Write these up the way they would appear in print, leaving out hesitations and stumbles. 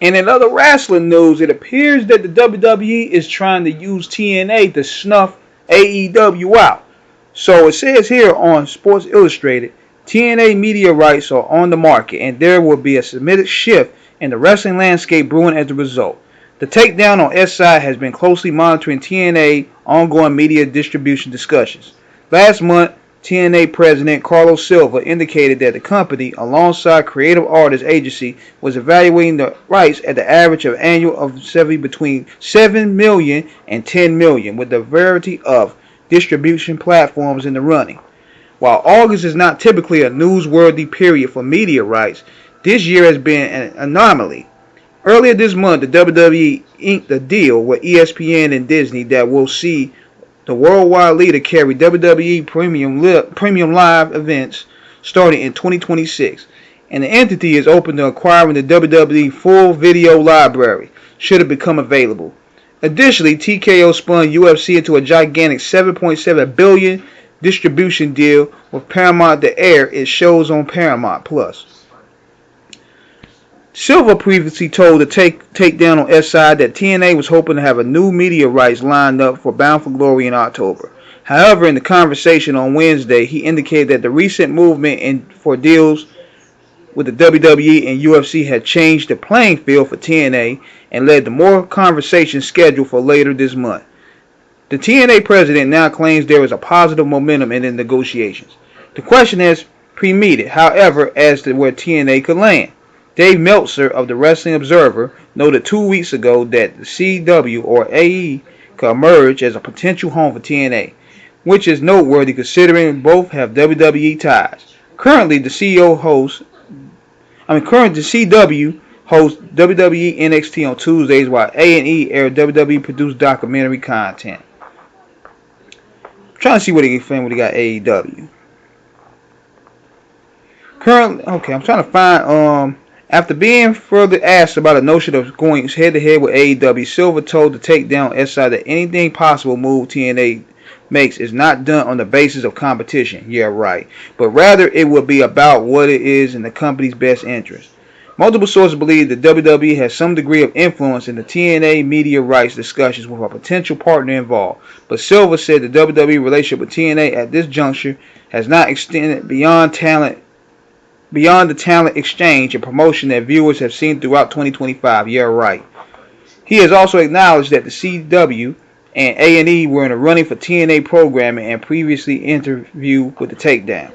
And in other wrestling news, it appears that the WWE is trying to use TNA to snuff AEW out. So it says here on Sports Illustrated, TNA media rights are on the market, and there will be a submitted shift in the wrestling landscape brewing as a result. The takedown on SI has been closely monitoring TNA ongoing media distribution discussions. Last month, TNA President Carlos Silva indicated that the company, alongside Creative Artists Agency, was evaluating the rights at the average of annual of between 7 million and 10 million, with a variety of distribution platforms in the running. While August is not typically a newsworthy period for media rights, this year has been an anomaly. Earlier this month, the WWE inked a deal with ESPN and Disney that will see the worldwide leader carry WWE premium live events starting in 2026, and the entity is open to acquiring the WWE full video library should it become available. Additionally, TKO spun UFC into a gigantic $7.7 billion distribution deal with Paramount to air its shows on Paramount Plus. Silva previously told the takedown on SI that TNA was hoping to have a new media rights lined up for Bound for Glory in October. However, in the conversation on Wednesday, he indicated that the recent movement for deals with the WWE and UFC had changed the playing field for TNA and led to more conversations scheduled for later this month. The TNA president now claims there is a positive momentum in the negotiations. The question is pre-meted, however, as to where TNA could land. Dave Meltzer of the Wrestling Observer noted 2 weeks ago that the CW or AE could emerge as a potential home for TNA, which is noteworthy considering both have WWE ties. Currently, the CW hosts WWE NXT on Tuesdays, while A&E air WWE produced documentary content. I'm trying to see what they got AEW. Currently, I'm trying to find after being further asked about the notion of going head-to-head with AEW, Silva told the Takedown SI that anything possible move TNA makes is not done on the basis of competition. Yeah, right. But rather, it will be about what it is in the company's best interest. Multiple sources believe that WWE has some degree of influence in the TNA media rights discussions with a potential partner involved. But Silva said the WWE relationship with TNA at this juncture has not extended beyond the talent exchange and promotion that viewers have seen throughout 2025. Yeah, right. He has also acknowledged that the CW and A&E were in the running for TNA programming and previously interviewed with the Takedown.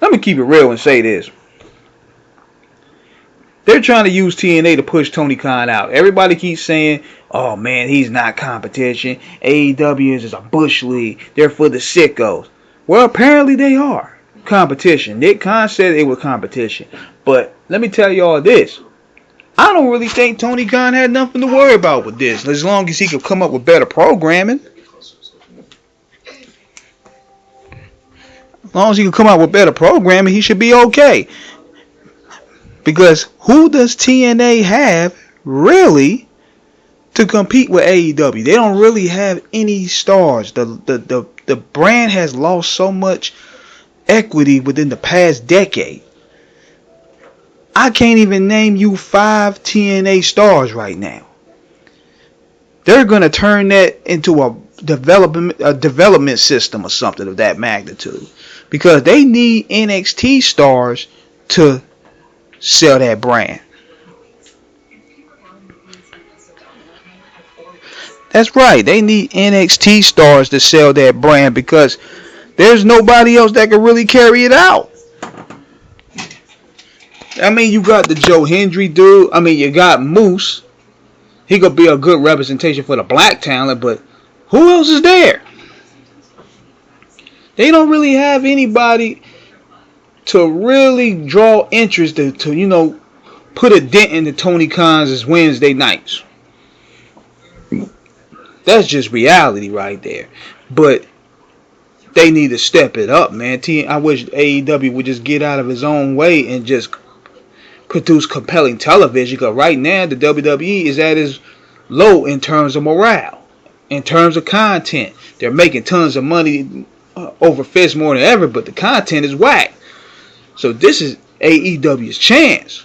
Let me keep it real and say this. They're trying to use TNA to push Tony Khan out. Everybody keeps saying, oh man, he's not competition. AEW is a bush league. They're for the sickos. Well, apparently they are competition. Nick Khan said it was competition. But let me tell y'all this. I don't really think Tony Khan had nothing to worry about with this, as long as he could come up with better programming. As long as he can come out with better programming, he should be okay. Because who does TNA have really to compete with AEW? They don't really have any stars. The brand has lost so much equity within the past decade. I can't even name you 5 TNA stars right now. They're going to turn that into a development system or something of that magnitude, because they need NXT stars to sell that brand. That's right. They need NXT stars to sell that brand, because there's nobody else that can really carry it out. I mean, you got the Joe Hendry dude. I mean, you got Moose. He could be a good representation for the black talent, but who else is there? They don't really have anybody to really draw interest to put a dent into Tony Khan's Wednesday nights. That's just reality right there. But they need to step it up, man. I wish AEW would just get out of his own way and just produce compelling television, because right now the WWE is at its low in terms of morale, in terms of content. They're making tons of money over fists more than ever, but the content is whack. So this is AEW's chance.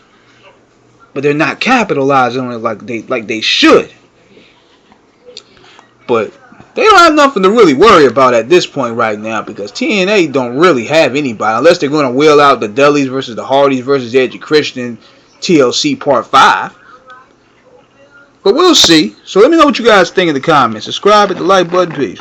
but they're not capitalizing on it like they should. But they don't have nothing to really worry about at this point right now because TNA don't really have anybody unless they're going to wheel out the Dudleys versus the Hardys versus Edge and Christian TLC Part 5. But we'll see. So let me know what you guys think in the comments. Subscribe, hit the like button, peace.